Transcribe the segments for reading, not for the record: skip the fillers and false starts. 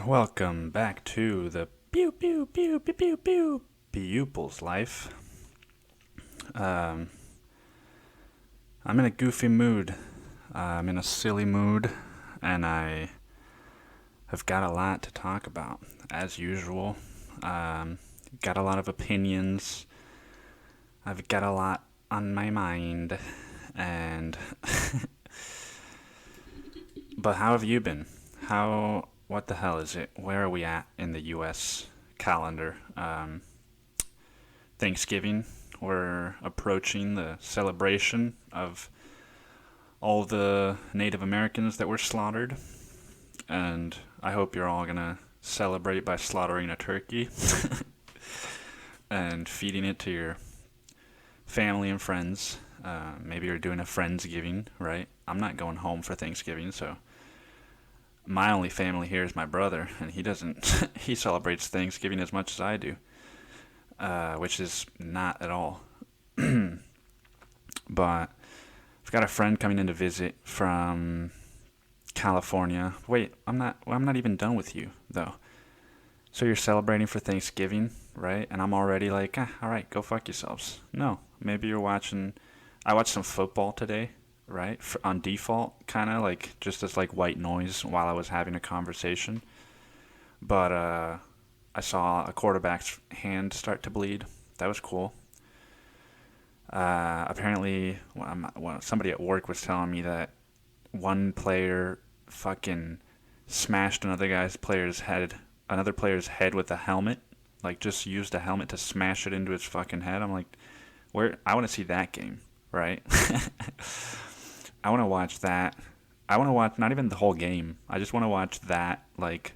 Welcome back to the pew pew pew pew pew pew pupil's life. Um, I'm in a goofy mood. I'm in a silly mood, and I have got a lot to talk about, as usual. Got a lot of opinions. I've got a lot on my mind, and but how have you been? What the hell is it? Where are we at in the U.S. calendar? Thanksgiving. We're approaching the celebration of all the Native Americans that were slaughtered. And I hope you're all going to celebrate by slaughtering a turkey and feeding it to your family and friends. Maybe you're doing a Friendsgiving, right? I'm not going home for Thanksgiving, so my only family here is my brother, and he doesn't. He celebrates Thanksgiving as much as I do, which is not at all. But I've got a friend coming in to visit from California. Wait, I'm not even done with you though. So you're celebrating for Thanksgiving, right? And I'm already like, all right, go fuck yourselves. No, maybe you're watching. I watched some football today, right? On default, kind of like just as like white noise while I was having a conversation. But I saw a quarterback's hand start to bleed. That was cool. Apparently, somebody at work was telling me that one player fucking smashed another player's head with a helmet. Like just used a helmet to smash it into his fucking head. I'm like, I want to see that game, right? I want to watch that. I want to watch not even the whole game. I just want to watch that like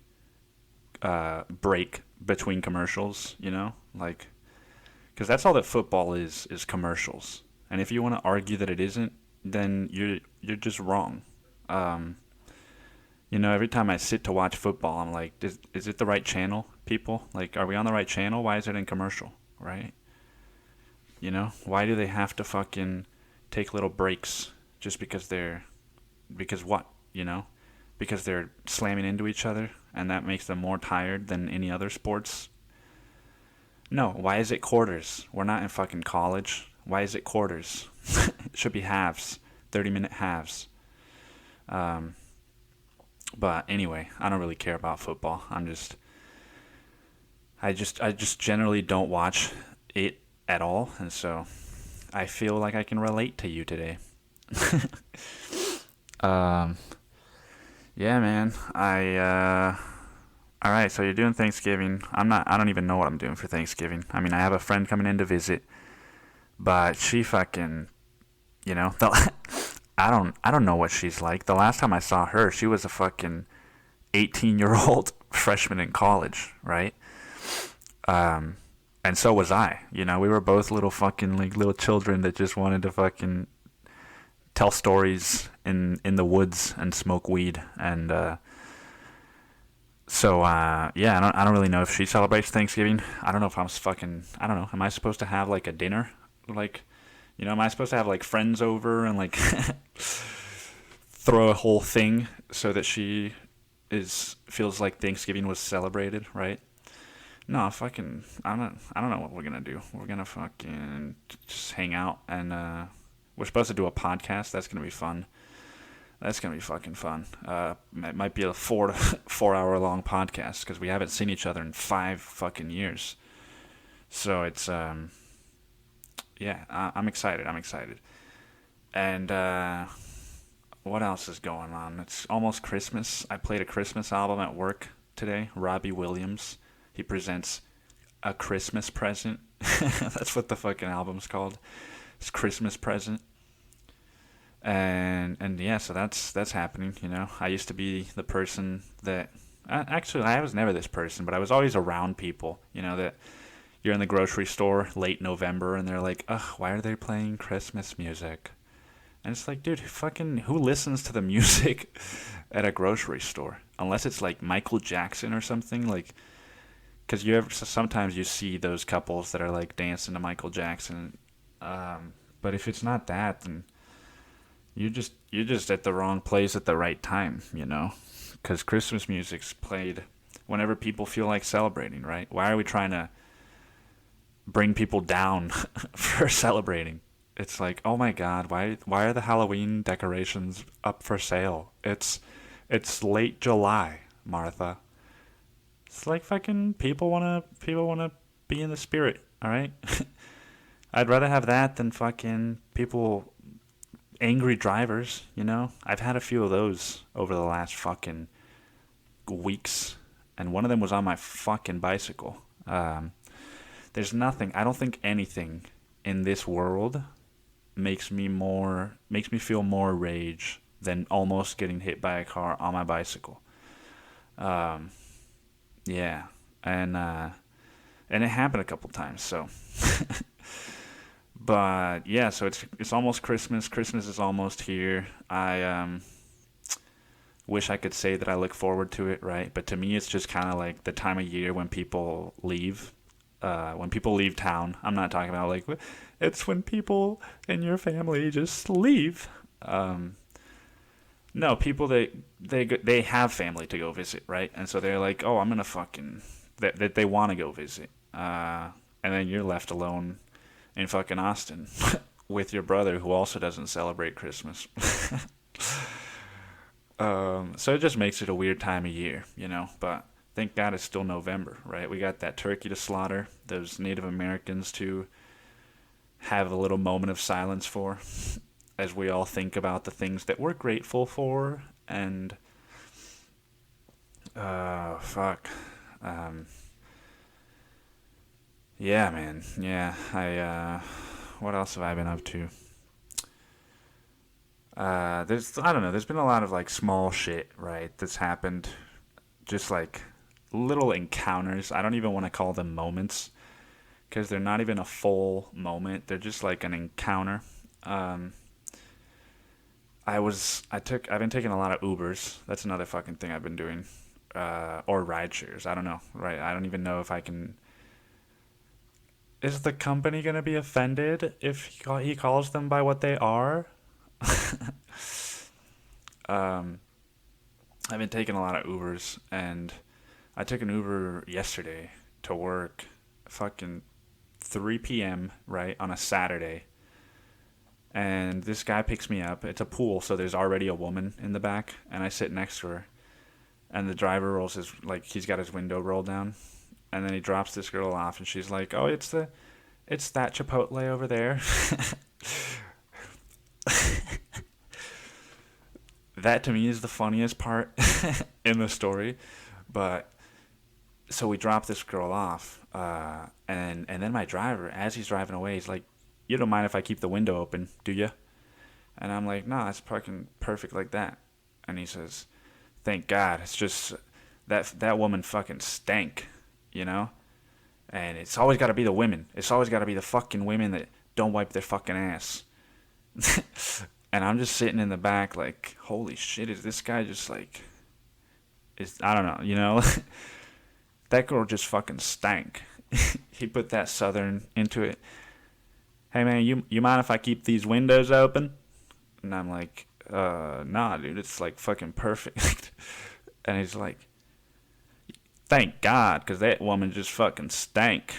break between commercials, like because that's all that football is commercials. And if you want to argue that it isn't, then you're just wrong. Every time I sit to watch football, I'm like, is it the right channel, people? Like, are we on the right channel? Why is it in commercial, right? Why do they have to fucking take little breaks just because what? Because they're slamming into each other and that makes them more tired than any other sports? No, why is it quarters? We're not in fucking college. Why is it quarters? It should be halves, 30-minute halves. But anyway, I don't really care about football. I just generally don't watch it at all, and so I feel like I can relate to you today. Yeah, man. All right, so you're doing Thanksgiving. I don't even know what I'm doing for Thanksgiving. I mean, I have a friend coming in to visit, but she fucking, I don't know what she's like. The last time I saw her, she was a fucking 18-year-old freshman in college, right? And so was I. We were both little fucking like little children that just wanted to fucking tell stories in the woods and smoke weed. And yeah, I don't really know if she celebrates Thanksgiving. I don't know if I don't know. Am I supposed to have like a dinner? Like, am I supposed to have like friends over and like throw a whole thing so that she feels like Thanksgiving was celebrated, right? No, I don't know what we're gonna do. We're gonna fucking just hang out and we're supposed to do a podcast. That's gonna be fun. That's gonna be fucking fun. It might be a 4 hour long podcast because we haven't seen each other in 5 fucking years. So it's yeah, I'm excited. And what else is going on? It's almost Christmas. I played a Christmas album at work today. Robbie Williams. He presents A Christmas Present. That's what the fucking album's called. It's Christmas Present. And yeah, so that's happening. I used to be the person that actually I was never this person, but I was always around people. That you're in the grocery store late November and they're like, ugh, why are they playing Christmas music? And it's like, dude, who listens to the music at a grocery store? Unless it's like Michael Jackson or something, like, because sometimes you see those couples that are like dancing to Michael Jackson. But if it's not that, then you're just at the wrong place at the right time, Because Christmas music's played whenever people feel like celebrating, right? Why are we trying to bring people down for celebrating? It's like, oh my god, why are the Halloween decorations up for sale? It's late July, Martha. It's like fucking people wanna be in the spirit, all right? I'd rather have that than fucking people angry drivers, you know? I've had a few of those over the last fucking weeks, and one of them was on my fucking bicycle. There's nothing, I don't think anything in this world makes me feel more rage than almost getting hit by a car on my bicycle. Um, yeah, and it happened a couple times, so. But yeah, so it's almost Christmas. Christmas is almost here. I wish I could say that I look forward to it, right? But to me, it's just kind of like the time of year when people leave. When people leave town. I'm not talking about like it's when people in your family just leave. No, people they have family to go visit, right? And so they're like, oh, I'm gonna fucking that they want to go visit. And then you're left alone in fucking Austin with your brother who also doesn't celebrate Christmas. So it just makes it a weird time of year, you know. But thank God it's still November, right? We got that turkey to slaughter, those Native Americans to have a little moment of silence for, as we all think about the things that we're grateful for. And fuck. Yeah, man. Yeah, what else have I been up to? I don't know. There's been a lot of like small shit, right? That's happened, just like little encounters. I don't even want to call them moments because they're not even a full moment. They're just like an encounter. Um, I've been taking a lot of Ubers. That's another fucking thing I've been doing, or ride shares. I don't know, right? I don't even know if I can. Is the company gonna be offended if he calls them by what they are? um, I've been taking a lot of Ubers, and I took an Uber yesterday to work, fucking 3 p.m. right on a Saturday, and this guy picks me up. It's a pool, so there's already a woman in the back, and I sit next to her, and the driver rolls his like he's got his window rolled down, and then he drops this girl off, and she's like, "Oh, it's that Chipotle over there." That to me is the funniest part in the story. But so we drop this girl off, and then my driver, as he's driving away, he's like, "You don't mind if I keep the window open, do you?" And I'm like, "No, it's fucking perfect like that." And he says, "Thank God. It's just that woman fucking stank, you know." And it's always got to be the women. It's always got to be the fucking women that don't wipe their fucking ass. And I'm just sitting in the back like, holy shit, is this guy just like, I don't know, you know? That girl just fucking stank. He put that southern into it. "Hey man, you mind if I keep these windows open?" And I'm like, nah, dude, it's like fucking perfect. And he's like, "Thank God, because that woman just fucking stank."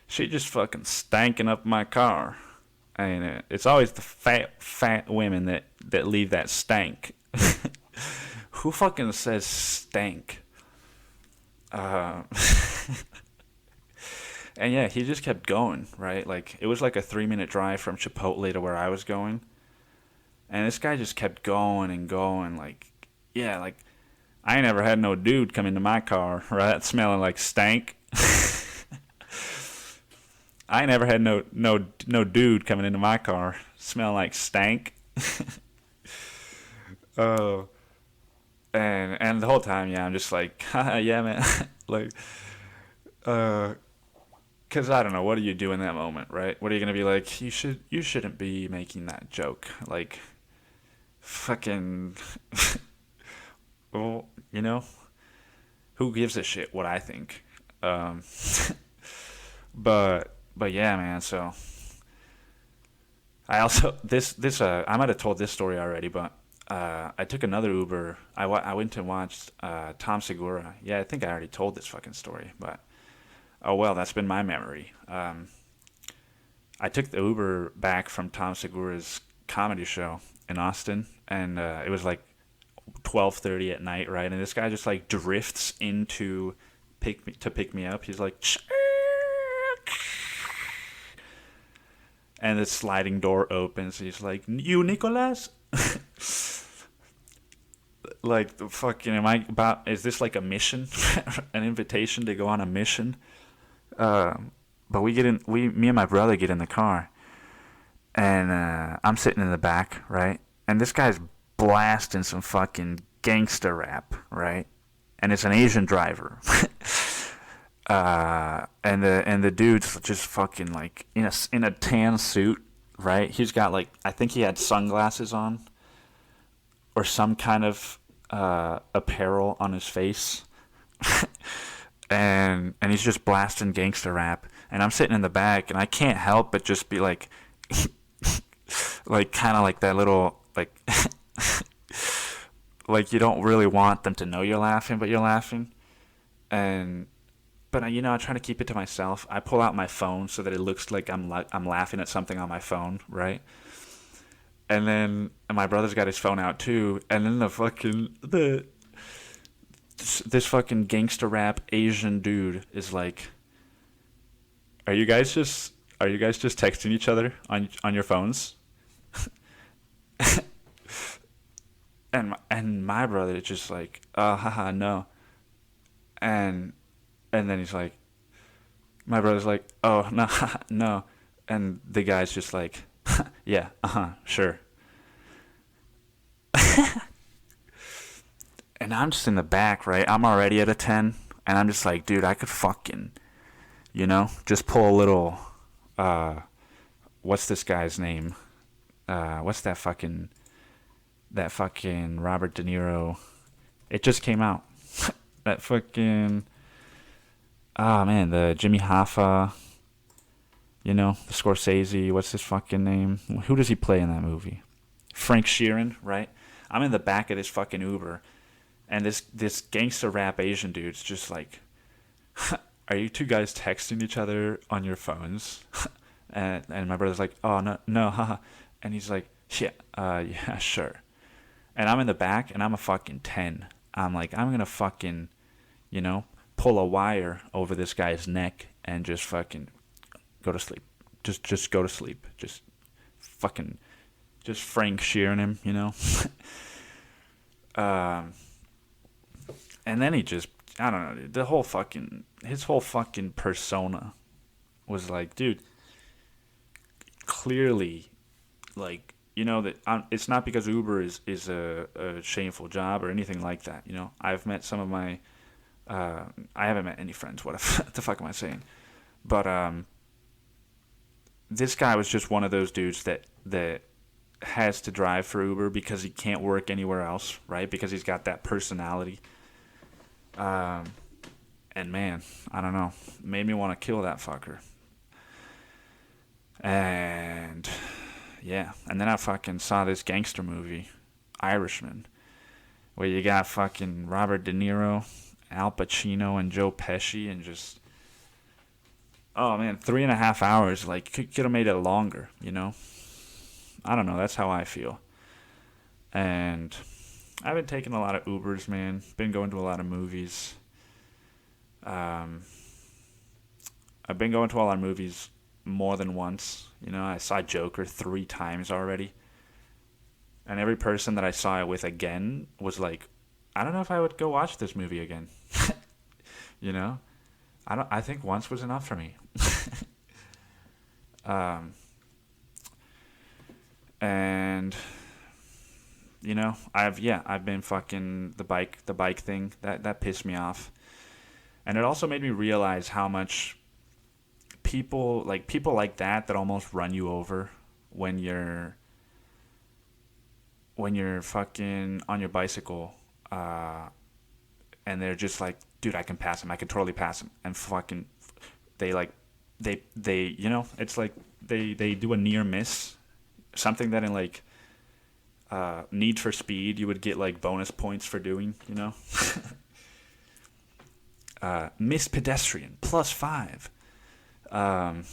She just fucking stanking up my car. And it's always the fat women that leave that stank. Who fucking says stank? And yeah, he just kept going, right? Like, it was like a 3-minute drive from Chipotle to where I was going. And this guy just kept going and going. Like, yeah, like, I ain't never had no dude come into my car, right, smelling like stank. I ain't never had no dude coming into my car smelling like stank. Oh, and the whole time, yeah, I'm just like, haha, yeah, man, like, cause I don't know, what do you do in that moment, right? What are you gonna be like? You shouldn't be making that joke, like, fucking, well, you know, who gives a shit what I think? Um, but yeah, man. So I also this I might have told this story already, but I took another Uber. I went to watch Tom Segura. Yeah, I think I already told this fucking story, but oh well, that's been my memory. I took the Uber back from Tom Segura's comedy show in Austin, and it was like 12:30 at night, right? And this guy just like drifts into pick me up. He's like, and the sliding door opens. He's like, "You, Nicolas?" Like the fucking, am I about? Is this like a mission, an invitation to go on a mission? But we get in. Me and my brother get in the car, and I'm sitting in the back, right? And this guy's blasting some fucking gangster rap, right? And it's an Asian driver. And the dude's just fucking like in a tan suit, right? He's got like, I think he had sunglasses on or some kind of apparel on his face. And he's just blasting gangster rap, and I'm sitting in the back, and I can't help but just be like like kind of like that little like like you don't really want them to know you're laughing, but you're laughing. And but I try to keep it to myself. I pull out my phone so that it looks like I'm laughing at something on my phone, right? And my brother's got his phone out too, and then this fucking gangster rap Asian dude is like, are you guys just texting each other on your phones?" and my brother is just like, haha, no. And then he's like, my brother's like, "Oh, no, no." And the guy's just like, "Yeah, sure." And I'm just in the back, right? I'm already at a 10, and I'm just like, dude, I could fucking, just pull a little, what's this guy's name? What's that fucking Robert De Niro? It just came out. That fucking, oh man, the Jimmy Hoffa, the Scorsese, what's his fucking name? Who does he play in that movie? Frank Sheeran, right? I'm in the back of this fucking Uber, and this gangster rap Asian dude's just like, "Are you two guys texting each other on your phones?" and my brother's like, "Oh, no, no, haha." And he's like, "Yeah, yeah, sure." And I'm in the back, and I'm a fucking 10. I'm like, I'm gonna fucking, pull a wire over this guy's neck and just fucking go to sleep. Just go to sleep. Just fucking, just Frank Sheeran him. And then he just, I don't know, his whole fucking persona was like, dude, clearly, like, that it's not because Uber is a shameful job or anything like that. I've met some of my, I haven't met any friends. What the fuck am I saying? But this guy was just one of those dudes that has to drive for Uber because he can't work anywhere else, right? Because he's got that personality. And man, I don't know, made me want to kill that fucker. And yeah, and then I fucking saw this gangster movie, Irishman, where you got fucking Robert De Niro, Al Pacino, and Joe Pesci, and just, oh man, 3.5 hours, like, could have made it longer, I don't know, that's how I feel. And I've been taking a lot of Ubers, man. Been going to a lot of movies. I've been going to a lot of movies more than once. I saw Joker 3 times already. And every person that I saw it with again was like, I don't know if I would go watch this movie again. I think once was enough for me. And I've been fucking the bike thing that pissed me off. And it also made me realize how much people like that almost run you over when you're fucking on your bicycle, and they're just like, dude, I can pass him, I can totally pass him, and fucking they it's like they do a near miss, something that in like Need for Speed, you would get like bonus points for doing, you know. Missed pedestrian +5. Um,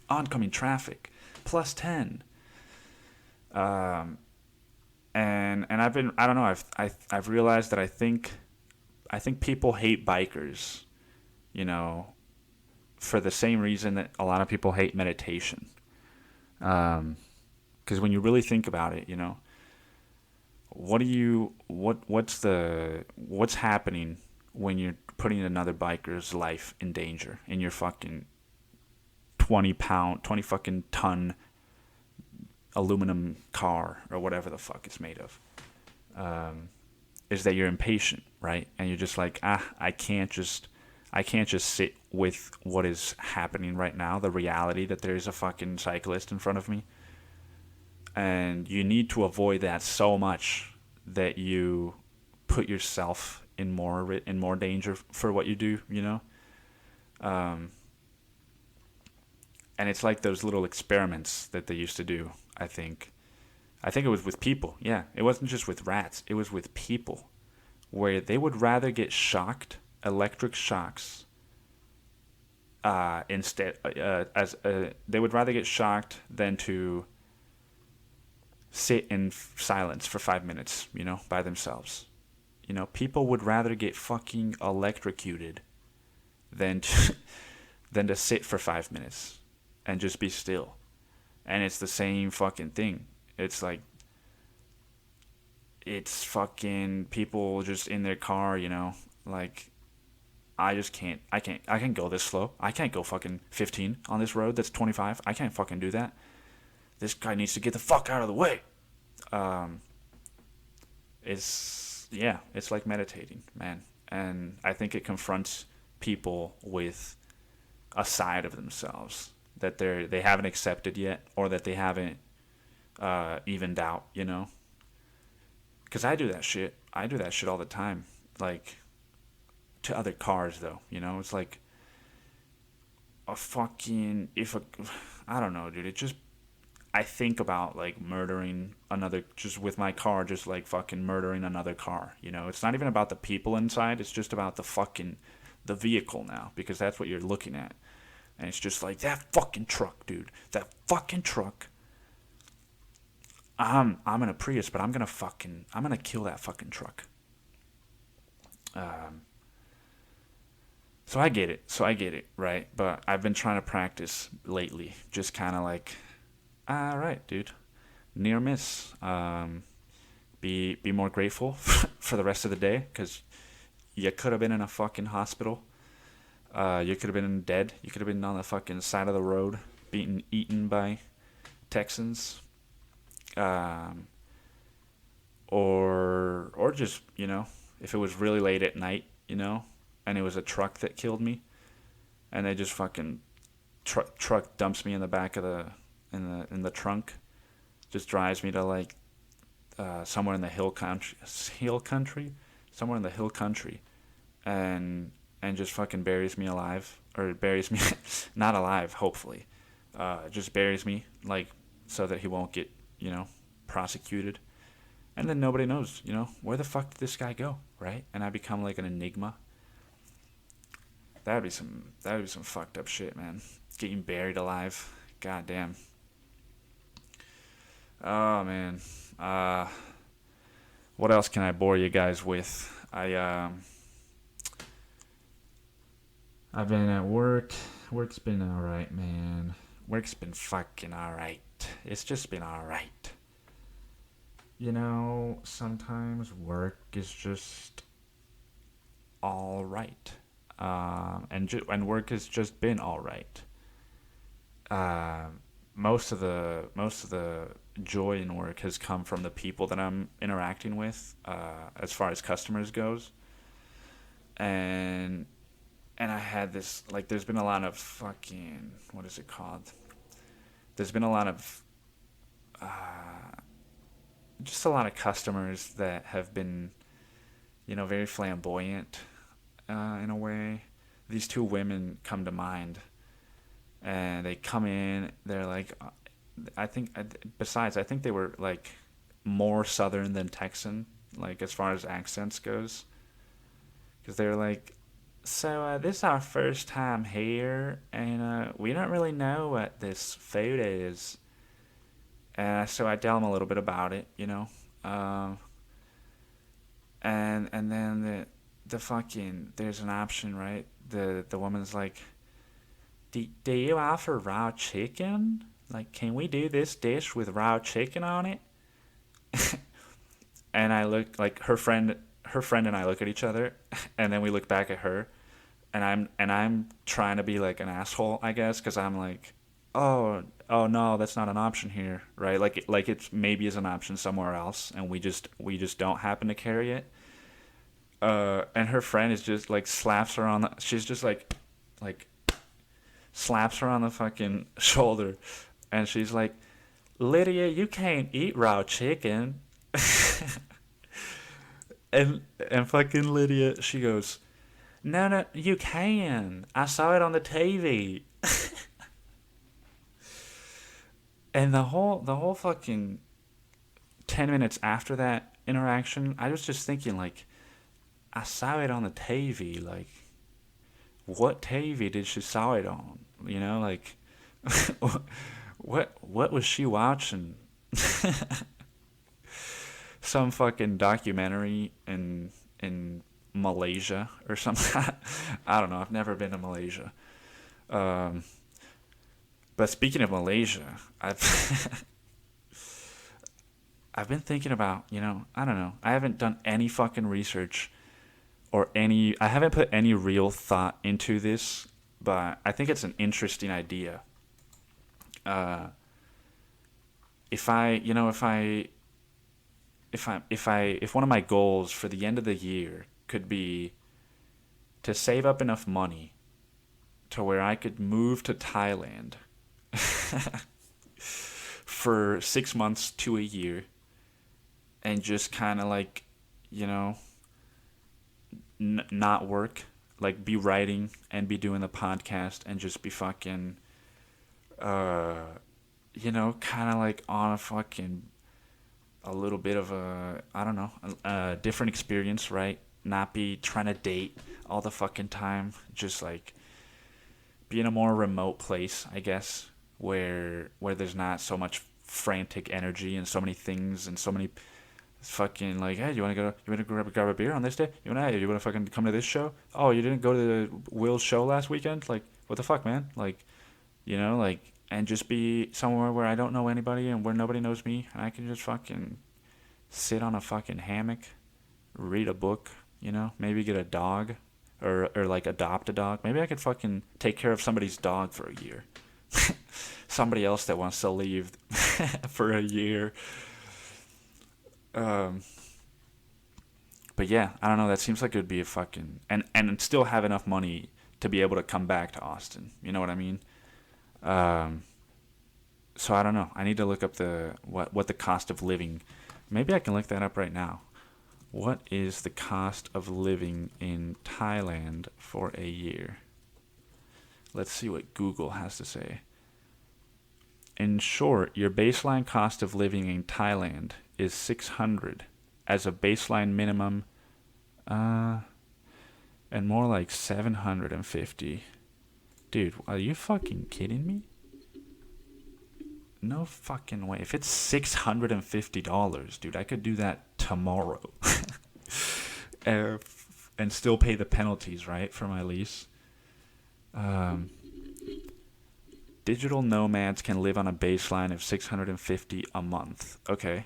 oncoming traffic +10. And I don't know, I've realized that I think people hate bikers, you know, for the same reason that a lot of people hate meditation. Because when you really think about it, you know, what's happening when you're putting another biker's life in danger in your fucking 20 fucking ton aluminum car or whatever the fuck it's made of. Is that you're impatient, right? And you're just like, I can't just sit with what is happening right now, the reality that there's a fucking cyclist in front of me. And you need to avoid that so much that you put yourself in more danger for what you do, you know? And it's like those little experiments that they used to do, I think. I think it was with people, yeah. It wasn't just with rats, it was with people. Where they would rather get shocked, electric shocks, they would rather get shocked than to sit in silence for 5 minutes, you know, by themselves. You know, people would rather get fucking electrocuted than to sit for 5 minutes and just be still. And it's the same fucking thing. It's like, it's fucking people just in their car, you know, like, I can't go this slow. I can't go fucking 15 on this road that's 25. I can't fucking do that. This guy needs to get the fuck out of the way. It's like meditating, man. And I think it confronts people with a side of themselves that they haven't accepted yet, or that they haven't evened out, you know? Because I do that shit. I do that shit all the time. Like, to other cars, though, you know? It's like I don't know, dude. It just, I think about, like, murdering another, just with my car, just, like, fucking murdering another car, you know? It's not even about the people inside. It's just about the vehicle now, because that's what you're looking at. And it's just like, that fucking truck, dude. That fucking truck. I'm in a Prius, but I'm gonna kill that fucking truck. So I get it, right? But I've been trying to practice lately, just kind of like, all right, dude, near miss. Be more grateful for the rest of the day, because you could have been in a fucking hospital. You could have been dead. You could have been on the fucking side of the road, being eaten by Texans. Or just, you know, if it was really late at night, you know, and it was a truck that killed me, and they just fucking truck dumps me in the back of in the trunk, just drives me to like somewhere in the hill country, somewhere in the hill country, and just fucking buries me alive, or buries me not alive, hopefully, just buries me, like, so that he won't get, you know, prosecuted. And then nobody knows, you know, where the fuck did this guy go, right? And I become like an enigma. That'd be some fucked up shit, man. Getting buried alive. God damn. Oh man. What else can I bore you guys with? I've been at work. Work's been alright, man. Work's been fucking alright. It's just been alright. You know, sometimes work is just alright. And work has just been alright. Most of the joy in work has come from the people that I'm interacting with, as far as customers goes. And I had this, like, there's been a lot of fucking, what is it called? There's been a lot of, just a lot of customers that have been, you know, very flamboyant, in a way. These two women come to mind, and they come in, they're like, I think they were like more Southern than Texan, like as far as accents goes. Because they're like, so this is our first time here, and we don't really know what this food is. So I tell them a little bit about it, you know. Um, and then the fucking there's an option, right? The woman's like, do you offer raw chicken? Like, can we do this dish with raw chicken on it? And I look like her friend and I look at each other, and then we look back at her, and I'm trying to be like an asshole, I guess, because I'm like, oh no, that's not an option here, right? Like it's maybe is an option somewhere else, and we just don't happen to carry it. And her friend is just like slaps her on the. She's just like slaps her on the fucking shoulder, and she's like, Lydia, you can't eat raw chicken. And fucking Lydia, she goes, no, no, you can. I saw it on the TV. And the whole fucking 10 minutes after that interaction, I was just thinking like, I saw it on the TV. Like, what TV did she saw it on? You know, like, what was she watching? Some fucking documentary in Malaysia or something. I don't know. I've never been to Malaysia. Um, but speaking of Malaysia, I've been thinking about, I don't know. I haven't done any fucking research I haven't put any real thought into this, but I think it's an interesting idea. Uh, if I, you know, if one of my goals for the end of the year could be to save up enough money to where I could move to Thailand for 6 months to a year and just kind of like, you know, not work, like be writing and be doing the podcast and just be fucking, uh, kind of like on a fucking, a little bit of a, I don't know, a different experience, right? Not be trying to date all the fucking time, just like be in a more remote place, I guess, where there's not so much frantic energy and so many things and so many fucking like, hey, you want to grab a beer on this day? You want to fucking come to this show? Oh, you didn't go to the Will's show last weekend? Like, what the fuck, man? Like, and just be somewhere where I don't know anybody and where nobody knows me, and I can just fucking sit on a fucking hammock, read a book, maybe get a dog, or like adopt a dog. Maybe I could fucking take care of somebody's dog for a year. Somebody else that wants to leave for a year. But yeah, I don't know. That seems like it would be a fucking and still have enough money to be able to come back to Austin. You know what I mean? So I don't know. I need to look up what the cost of living. Maybe I can look that up right now. What is the cost of living in Thailand for a year? Let's see what Google has to say. In short, your baseline cost of living in Thailand is $600 as a baseline minimum, and more like $750. Dude, are you fucking kidding me? No fucking way. If it's $650, dude, I could do that tomorrow. And still pay the penalties, right, for my lease. Digital nomads can live on a baseline of $650 a month. Okay.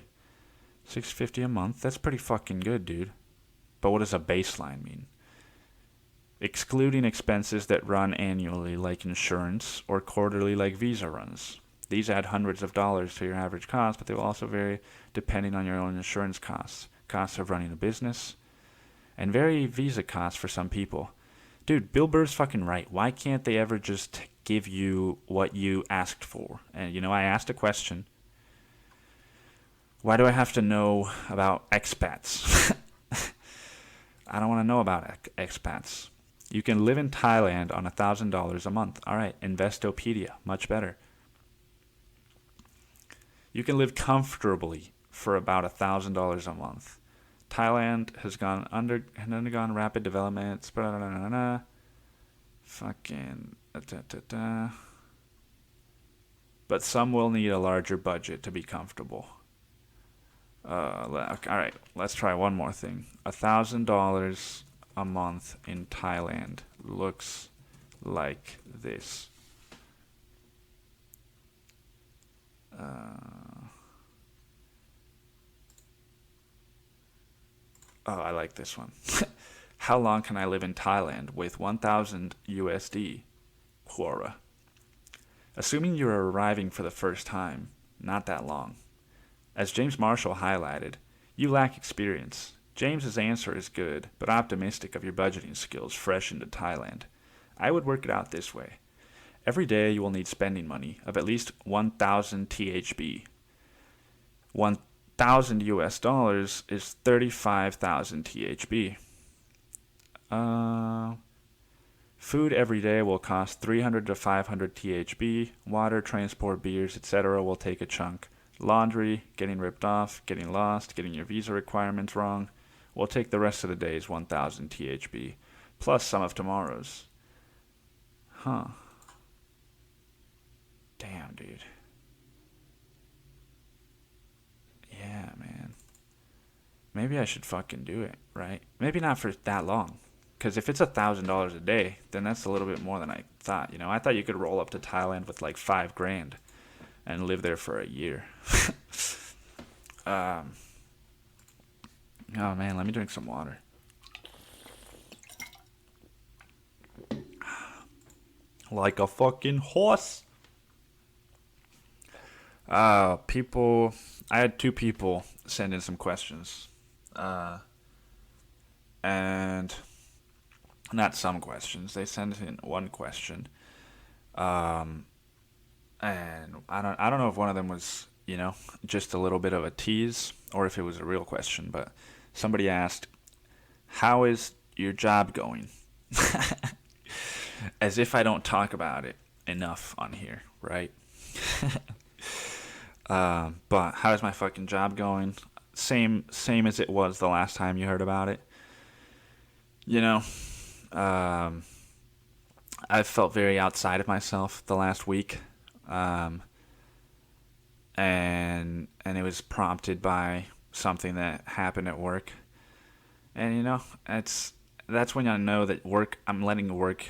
$650 a month? That's pretty fucking good, dude. But what does a baseline mean? Excluding expenses that run annually like insurance or quarterly like visa runs. These add hundreds of dollars to your average cost, but they will also vary depending on your own insurance costs of running a business, and vary visa costs for some people. Dude, Bill Burr's fucking right. Why can't they ever just give you what you asked for? And, I asked a question. Why do I have to know about expats? I don't want to know about expats. You can live in Thailand on $1,000 a month. All right, Investopedia, much better. You can live comfortably for about $1,000 a month. Thailand has undergone rapid development. Fucking. But some will need a larger budget to be comfortable. All right, let's try one more thing. $1,000 a month in Thailand looks like this. I like this one. How long can I live in Thailand with 1,000 USD? Quora. Assuming you're arriving for the first time, not that long. As James Marshall highlighted, you lack experience. James's answer is good, but optimistic of your budgeting skills fresh into Thailand. I would work it out this way. Every day you will need spending money of at least 1,000 THB. 1,000 US dollars is 35,000 THB. Food every day will cost 300 to 500 THB. Water, transport, beers, etc. will take a chunk. Laundry, getting ripped off, getting lost, getting your visa requirements wrong will take the rest of the day's 1,000 THB, plus some of tomorrow's. Huh. Damn, dude. Yeah, man. Maybe I should fucking do it, right? Maybe not for that long. Because if it's $1,000 a day, then that's a little bit more than I thought. You know, I thought you could roll up to Thailand with like $5,000 and live there for a year. Oh man, let me drink some water. Like a fucking horse. People. I had 2 people send in some questions. And not some questions. They sent in one question. And I don't know if one of them was, just a little bit of a tease or if it was a real question, but somebody asked, "How is your job going?" As if I don't talk about it enough on here, right? But how is my fucking job going? Same as it was the last time you heard about it. I felt very outside of myself the last week. And it was prompted by something that happened at work. And that's when I know that I'm letting work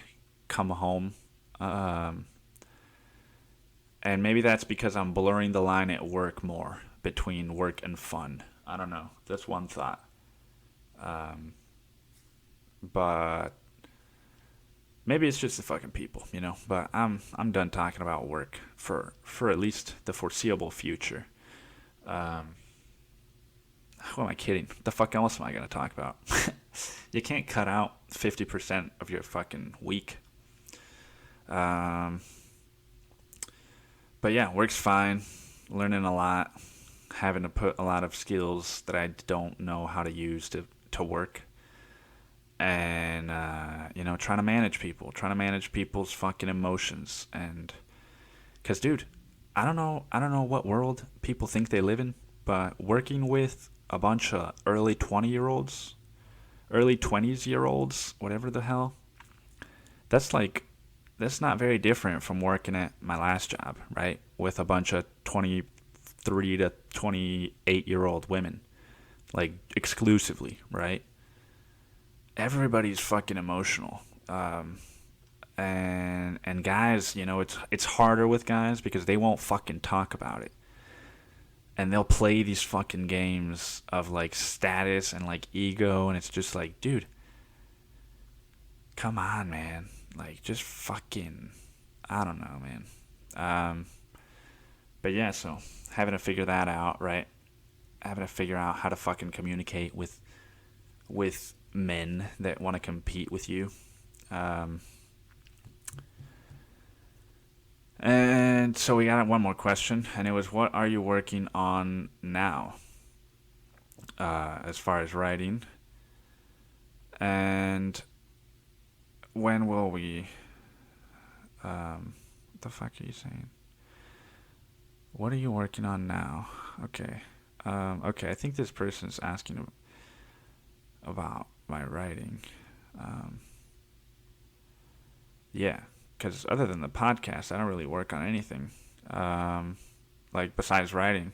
come home. And maybe that's because I'm blurring the line at work more between work and fun. I don't know. That's one thought. But maybe it's just the fucking people, But I'm done talking about work for at least the foreseeable future. Who am I kidding? What the fuck else am I gonna talk about? You can't cut out 50% of your fucking week. But yeah, work's fine. Learning a lot. Having to put a lot of skills that I don't know how to use to work. And, trying to manage people's fucking emotions. And, cause dude, I don't know what world people think they live in, but working with a bunch of early 20s-year-olds, whatever the hell, that's not very different from working at my last job, right? With a bunch of 23 to 28-year-old women, like exclusively, right? Everybody's fucking emotional. And guys, it's harder with guys because they won't fucking talk about it. And they'll play these fucking games of like status and like ego, and it's just like, dude, come on, man. Like, just fucking, I don't know, man. But yeah, so having to figure that out, right? Having to figure out how to fucking communicate with men that want to compete with you. And so we got one more question, and it was, what are you working on now? As far as writing. And when will we... what the fuck are you saying? What are you working on now? Okay. Okay, I think this person's asking about my writing. Um, yeah, because other than the podcast, I don't really work on anything, um, like besides writing.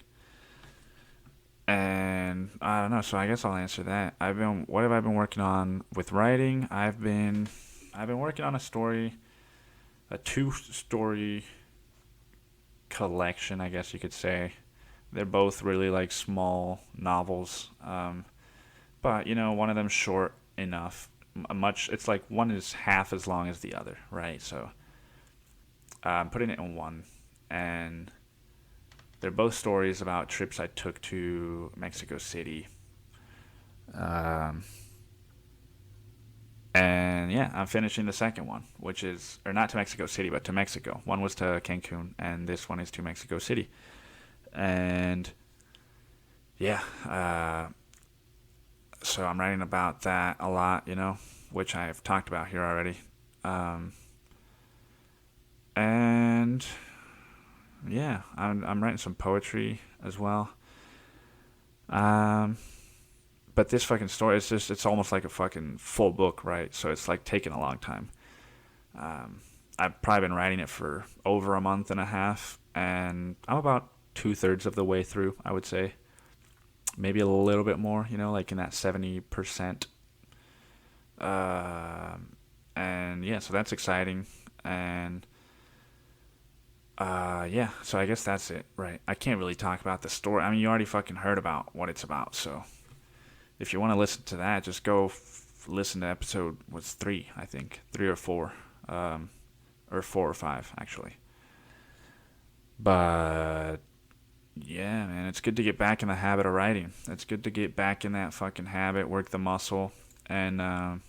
And I don't know, so I guess I'll answer that. What have I been working on with writing? I've been working on a two-story collection, I guess you could say. They're both really like small novels, but one of them's short enough. It's like one is half as long as the other, right? So I'm putting it in one, and they're both stories about trips I took to Mexico City. Um, and yeah, I'm finishing the second one, which is, or not to Mexico City, but to Mexico. One was to Cancun, and this one is to Mexico City. And yeah, so I'm writing about that a lot, which I've talked about here already. Um, and yeah, I'm writing some poetry as well. Um, but this fucking story, it's almost like a fucking full book, right? So it's like taking a long time. Um, I've probably been writing it for over a month and a half, and I'm about 2/3 of the way through, I would say. Maybe a little bit more, like in that 70%. And yeah, so that's exciting. And yeah, so I guess that's it, right? I can't really talk about the story. I mean, you already fucking heard about what it's about, so if you want to listen to that, just go listen to episode was 3, I think, 3 or 4, or 4 or 5 actually. But yeah, man, it's good to get back in the habit of writing. It's good to get back in that fucking habit, work the muscle, and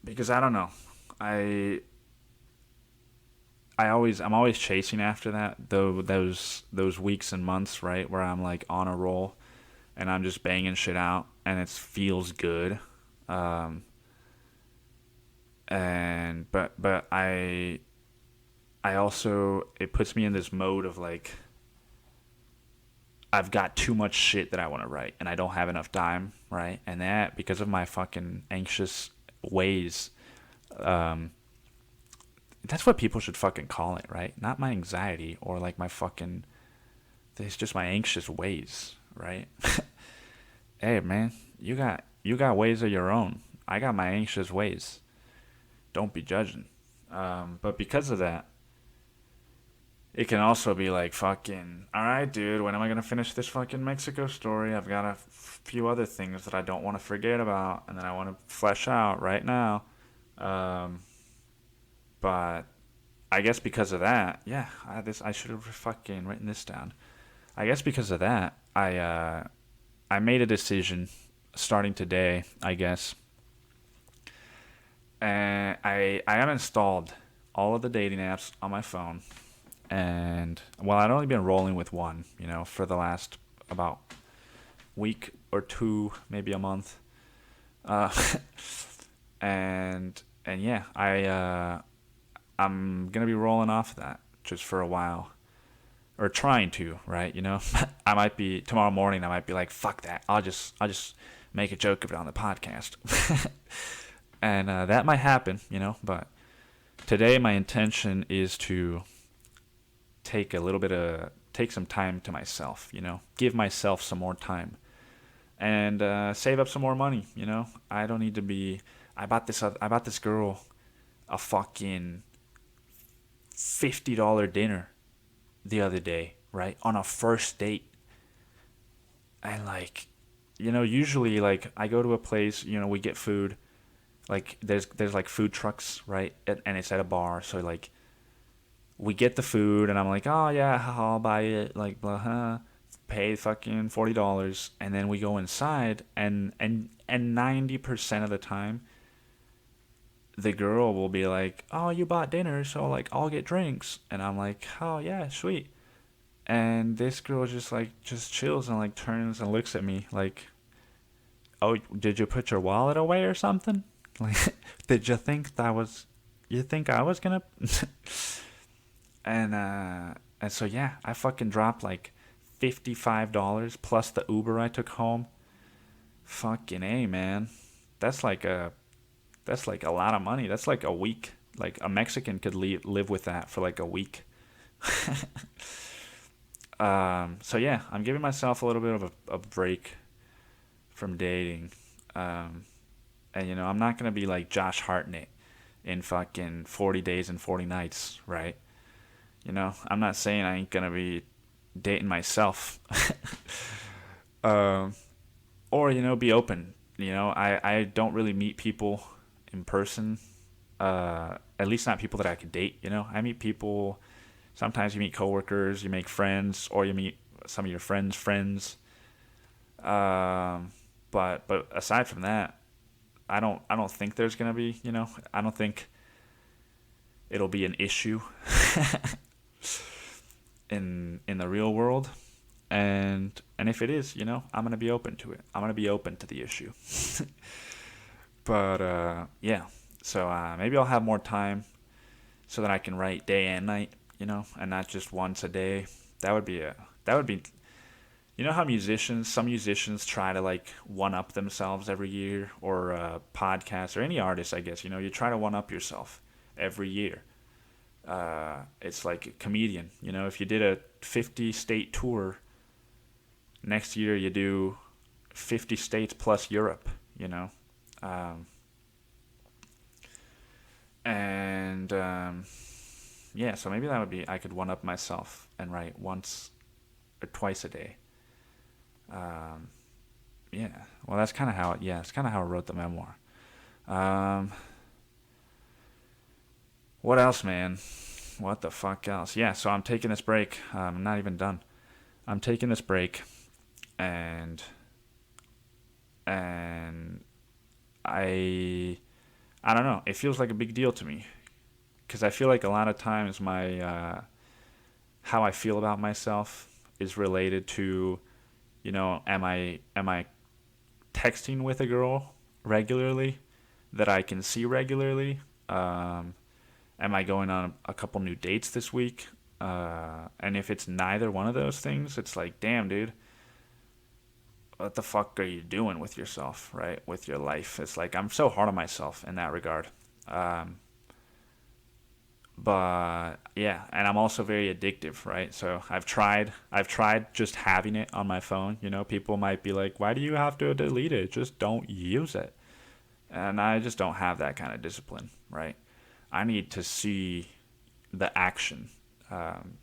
because I don't know, I I'm always chasing after that though those weeks and months, right, where I'm like on a roll and I'm just banging shit out and it feels good. Um, and but I also, it puts me in this mode of like I've got too much shit that I want to write and I don't have enough time, right? And that, because of my fucking anxious ways, um, that's what people should fucking call it, right? Not my anxiety or like my fucking, it's just my anxious ways, right? Hey man, you got ways of your own. I got my anxious ways. Don't be judging. But because of that, it can also be like fucking, all right, dude, when am I gonna finish this fucking Mexico story? I've got a few other things that I don't want to forget about, and that I want to flesh out right now. Um, but I guess because of that, yeah, I should have fucking written this down. I guess because of that, I made a decision starting today, I guess, and I have installed all of the dating apps on my phone. And well, I'd only been rolling with one, for the last about week or two, maybe a month. Uh, and yeah, I'm gonna be rolling off that just for a while, or trying to, right? I might be tomorrow morning. I might be like, fuck that. I'll just make a joke of it on the podcast, and that might happen, But today, my intention is to take some time to myself, give myself some more time, and save up some more money. I don't need to be. I bought this girl a fucking $50 dinner the other day, right, on a first date. And like, usually like I go to a place, we get food, like there's like food trucks, right, and it's at a bar, so like we get the food, and I'm like, oh yeah, I'll buy it, like blah, pay fucking $40, and then we go inside, and 90% of the time, the girl will be like, oh, you bought dinner, so like I'll get drinks, and I'm like, oh yeah, sweet, and this girl just chills and like turns and looks at me like, oh, did you put your wallet away or something? Like, did you think I was gonna? And so yeah, I fucking dropped like $55 plus the Uber I took home. Fucking A, man. That's like a lot of money. That's like a week. Like a Mexican could live with that for like a week. So yeah, I'm giving myself a little bit of a break from dating. And I'm not gonna be like Josh Hartnett in fucking 40 days and 40 nights, right? I'm not saying I ain't gonna be dating myself. um, or be open. I don't really meet people in person. At least not people that I could date. I meet people. Sometimes you meet coworkers, you make friends, or you meet some of your friends' friends. But aside from that, I don't think there's gonna be. I don't think it'll be an issue in the real world. And if it is, I'm gonna be open to it. I'm gonna be open to the issue. But yeah, so maybe I'll have more time so that I can write day and night, and not just once a day. That would be. How some musicians try to like one up themselves every year, or podcasts, or any artist, I guess. You try to one up yourself every year. It's like a comedian. If you did a 50-state tour, next year you do 50 states plus Europe. Um, and yeah, so maybe that would be, I could one up myself and write once or twice a day. Um, yeah, well, that's kind of how it's kind of how I wrote the memoir. Um, what else, man? What the fuck else? Yeah, so I'm taking this break. I'm not even done. I'm taking this break, and and I don't know. It feels like a big deal to me because I feel like a lot of times my how I feel about myself is related to, am I texting with a girl regularly that I can see regularly? Am I going on a couple new dates this week? And if it's neither one of those things, it's like, damn, dude, what the fuck are you doing with yourself, right? With your life? It's like I'm so hard on myself in that regard. Um, but yeah, and I'm also very addictive, right? So I've tried just having it on my phone. People might be like, why do you have to delete it? Just don't use it. And I just don't have that kind of discipline, right? I need to see the action, um,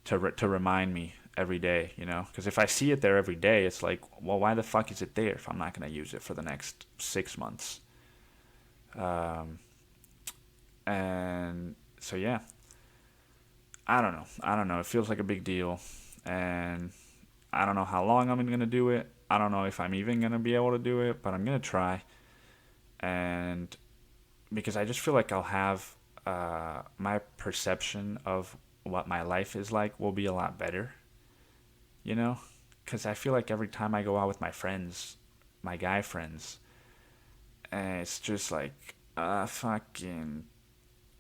to remind me every day, because if I see it there every day, it's like, well, why the fuck is it there if I'm not going to use it for the next 6 months? Um, and so yeah, I don't know. It feels like a big deal, and I don't know how long I'm going to do it. I don't know if I'm even going to be able to do it, but I'm going to try. And because I just feel like I'll have my perception of what my life is like will be a lot better, you know? Because I feel like every time I go out with my friends, my guy friends, and it's just like, fucking,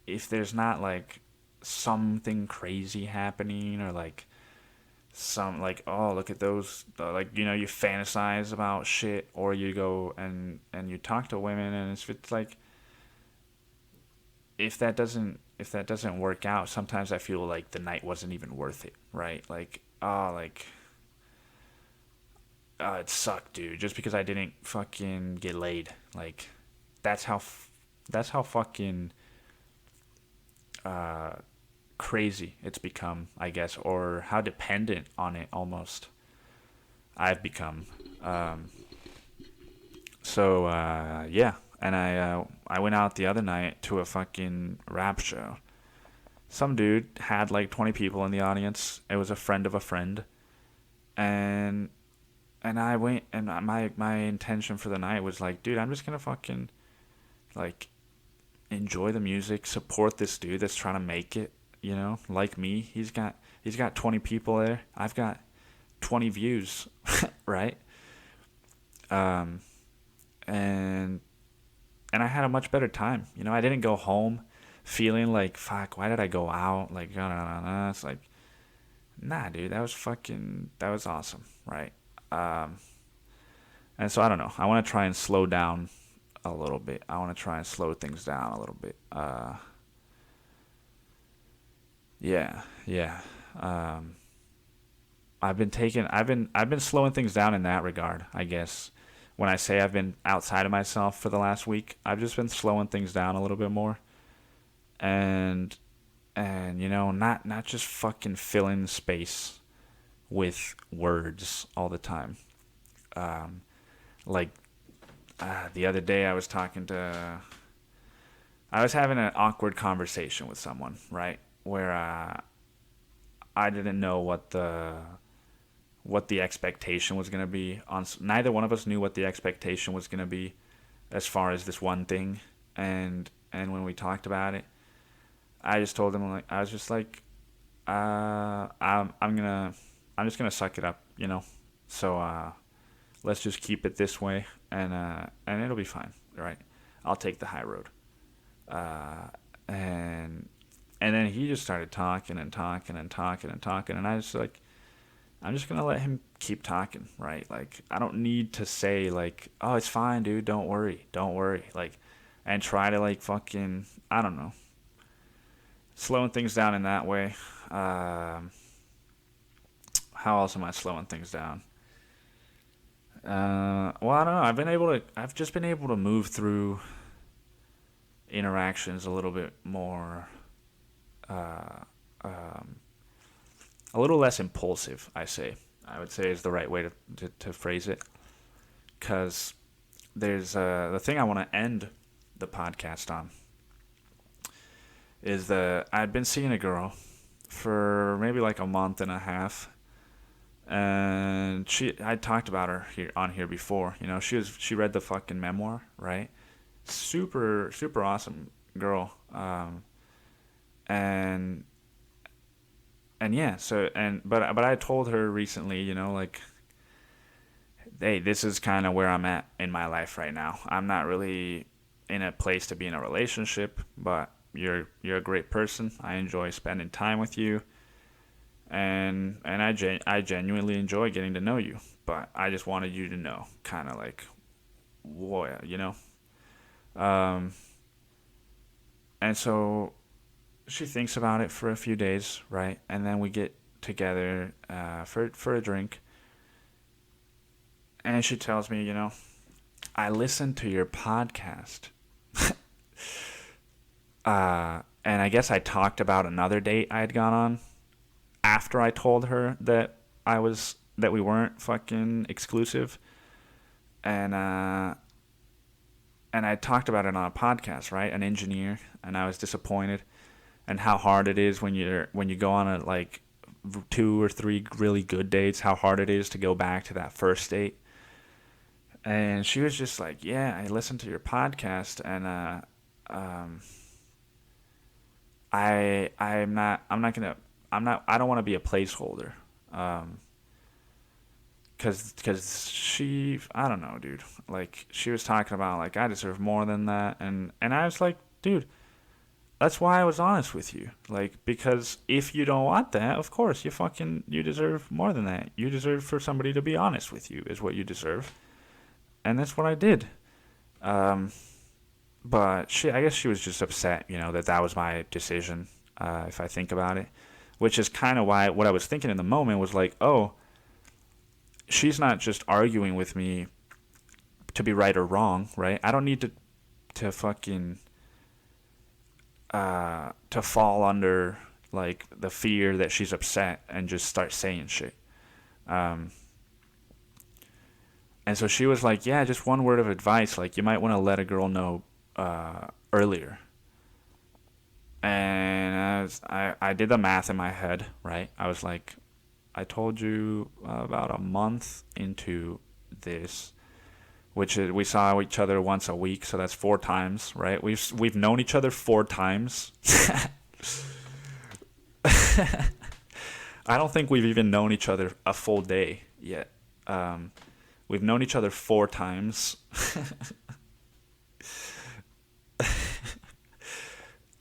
if there's not like something crazy happening, or like some, like, oh, look at those, like, you fantasize about shit, or you go and you talk to women, and it's like, if that doesn't work out, sometimes I feel like the night wasn't even worth it, right? Like, oh, like, it sucked, dude, just because I didn't fucking get laid. Like, that's how that's how fucking uh crazy it's become, I guess, or how dependent on it almost I've become. Um, so yeah, and I went out the other night to a fucking rap show. Some dude had like 20 people in the audience. It was a friend of a friend, and I went, and my intention for the night was like, dude, I'm just gonna fucking like enjoy the music, support this dude that's trying to make it. Like me, he's got 20 people there. I've got 20 views, right? Um, and I had a much better time. I didn't go home feeling like, fuck, why did I go out? Like, no, no, no, no. It's like, nah, dude, that was awesome, right? Um, and so I don't know. I want to try and slow down a little bit. I want to try and slow things down a little bit. Yeah, yeah. Um, I've been slowing things down in that regard, I guess. When I say I've been outside of myself for the last week, I've just been slowing things down a little bit more, and and not just fucking filling space with words all the time. Um, like the other day, I was having an awkward conversation with someone, right? Where I didn't know what the expectation was going to be on. Neither one of us knew what the expectation was going to be as far as this one thing, and when we talked about it, I just told him, like, I was just like, I'm just gonna suck it up, you know. So let's just keep it this way, and it'll be fine, right? I'll take the high road. Uh, and and then he just started talking and talking and talking and talking, and I just like, I'm just gonna let him keep talking, right? Like, I don't need to say like, oh, it's fine, dude, don't worry, like, and try to like fucking, I don't know, slowing things down in that way. Um, how else am I slowing things down? Well, I don't know. I've just been able to move through interactions a little bit more, uh, um, a little less impulsive. I would say is the right way to phrase it. Because there's the thing I want to end the podcast on is that I'd been seeing a girl for maybe like a month and a half, and I talked about her here on here before. You know, she read the fucking memoir, right? Super awesome girl. And and yeah, so and but I told her recently, you know, like, hey, this is kind of where I'm at in my life right now. I'm not really in a place to be in a relationship, but you're a great person. I enjoy spending time with you, and I genuinely enjoy getting to know you. But I just wanted you to know, kind of like, what, you know. Um, and so she thinks about it for a few days, right? And then we get together for a drink, and she tells me, you know, I listened to your podcast. And I guess I talked about another date I had gone on after I told her that we weren't fucking exclusive, and and I talked about it on a podcast, right? An engineer, and I was disappointed, and how hard it is when you go on a like two or three really good dates, how hard it is to go back to that first date. And she was just like, "Yeah, I listened to your podcast, and um, I don't want to be a placeholder, um, cause she, I don't know, dude. Like, she was talking about like, I deserve more than that, and I was like, dude, that's why I was honest with you. Like, because if you don't want that, of course you deserve more than that. You deserve for somebody to be honest with you is what you deserve, and that's what I did. Um, but I guess she was just upset, you know, that was my decision. If I think about it, which is kind of why what I was thinking in the moment was like, oh, she's not just arguing with me to be right or wrong, right? I don't need to fucking to fall under like the fear that she's upset and just start saying shit. Um, and so she was like, yeah, just one word of advice, like, you might want to let a girl know earlier. And I did the math in my head, right? I was like, I told you about a month into this, which is, we saw each other once a week, so that's 4 times, right? We've known each other 4 times. I don't think we've even known each other a full day yet. We've known each other 4 times.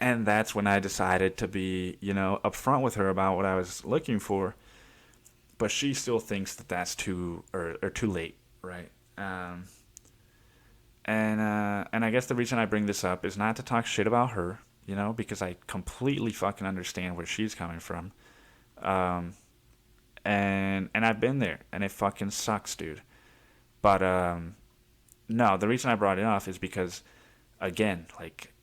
And that's when I decided to be, you know, upfront with her about what I was looking for. but she still thinks that that's too or too late, right? Um, and I guess the reason I bring this up is not to talk shit about her, because I completely fucking understand where she's coming from. Um, and I've been there, and it fucking sucks, dude. But no, the reason I brought it up is because, again, like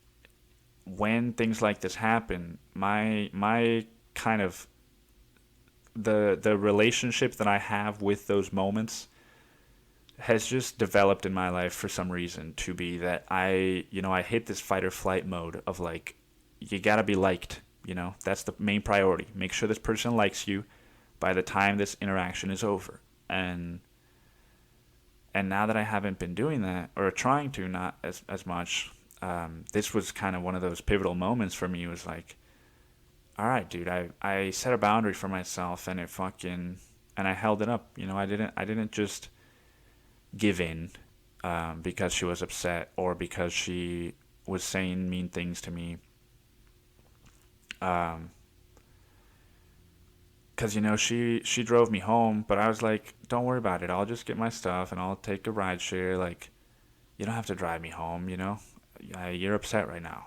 when things like this happen, my kind of the relationship that I have with those moments has just developed in my life for some reason to be that I hit this fight or flight mode of like, you gotta be liked, that's the main priority. Make sure this person likes you by the time this interaction is over. And now that I haven't been doing that, or trying to not as much, this was kind of one of those pivotal moments for me. It was like, all right, dude, I set a boundary for myself, and and I held it up. I didn't just give in because she was upset or because she was saying mean things to me. Um, Cause she drove me home, but I was like, don't worry about it. I'll just get my stuff and I'll take a ride share. Like, you don't have to drive me home. You're upset right now.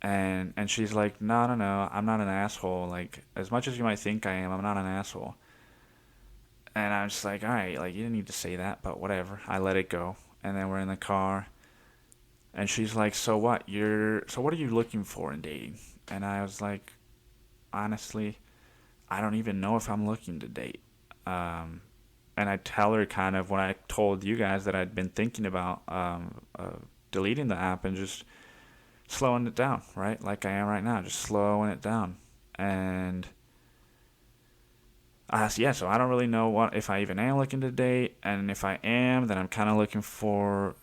And she's like, no, no, no, I'm not an asshole. Like, as much as you might think I am, I'm not an asshole. And I'm just like, all right, like, you didn't need to say that, but whatever. I let it go. And then we're in the car, and she's like, so what? So what are you looking for in dating? And I was like, honestly, I don't even know if I'm looking to date. And I tell her kind of when I told you guys that I'd been thinking about deleting the app and just slowing it down, right? Like I am right now, just slowing it down. And yeah, so I don't really know if I even am looking to date, and if I am, then I'm kind of looking for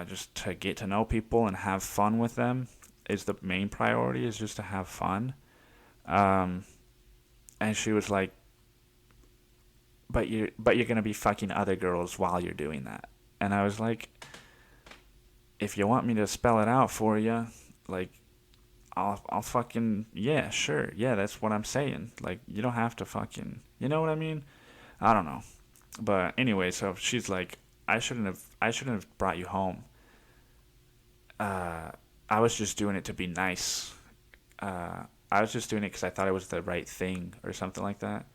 just to get to know people and have fun with them. Is the main priority is just to have fun. Um, and she was like, but you're gonna be fucking other girls while you're doing that. And I was like, if you want me to spell it out for you, like, I'll fucking, yeah, sure, yeah, that's what I'm saying. Like, you don't have to fucking, you know what I mean? I don't know. But anyway, so she's like, I shouldn't have brought you home. Uh, I was just doing it to be nice. I was just doing it because I thought it was the right thing or something like that.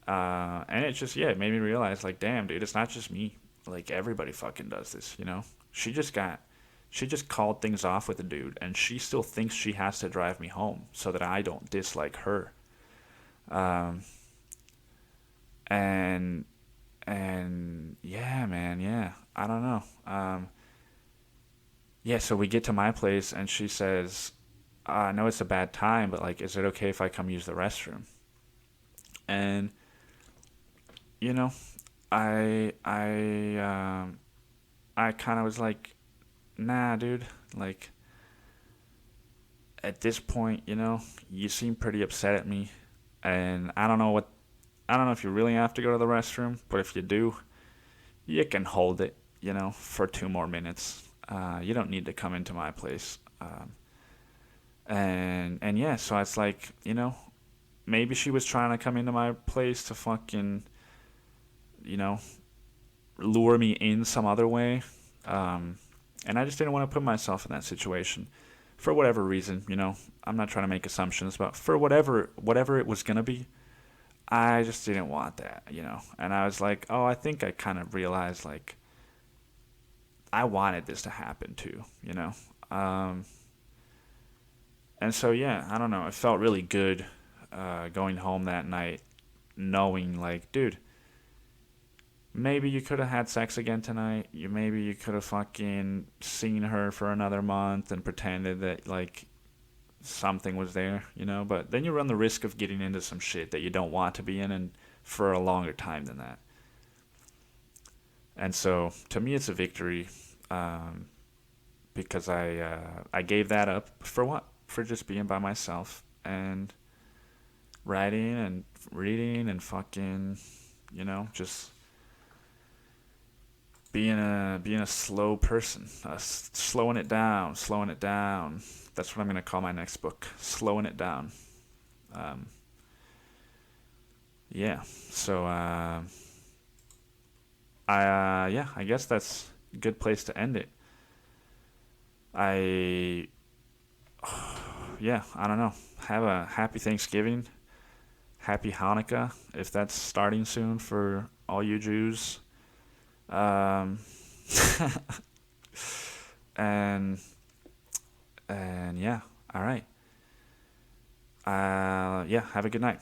And it just, yeah, it made me realize, like, damn, dude, it's not just me. Like, everybody fucking does this. She just called things off with a dude, and she still thinks she has to drive me home so that I don't dislike her. Um, and, and yeah, man, yeah, I don't know. Yeah, so we get to my place, and she says, I know it's a bad time, but, like, is it okay if I come use the restroom? And, you know, I, I, I kind of was like, nah, dude, like, at this point, you seem pretty upset at me, and I don't know if you really have to go to the restroom, but if you do, you can hold it, for 2 more minutes. You don't need to come into my place. And yeah, so it's like, maybe she was trying to come into my place to fucking, you know, lure me in some other way. And I just didn't want to put myself in that situation for whatever reason. I'm not trying to make assumptions, but for whatever it was gonna be, I just didn't want that. And I was like, oh, I think I kind of realized, like, I wanted this to happen too. Um, and so yeah, I don't know. It felt really good going home that night, knowing, like, dude, maybe you could have had sex again tonight. Maybe you could have fucking seen her for another month and pretended that, like, something was there. But then you run the risk of getting into some shit that you don't want to be in, and for a longer time than that. And so, to me, it's a victory, um, because I gave that up for what? For just being by myself and writing and reading and fucking, just being a slow person, slowing it down, slowing it down. That's what I'm gonna call my next book, slowing it down. Um, yeah. So yeah, I guess that's a good place to end it. I yeah, I don't know. Have a happy Thanksgiving, happy Hanukkah if that's starting soon for all you Jews. Um, and and yeah, all right. Yeah, have a good night.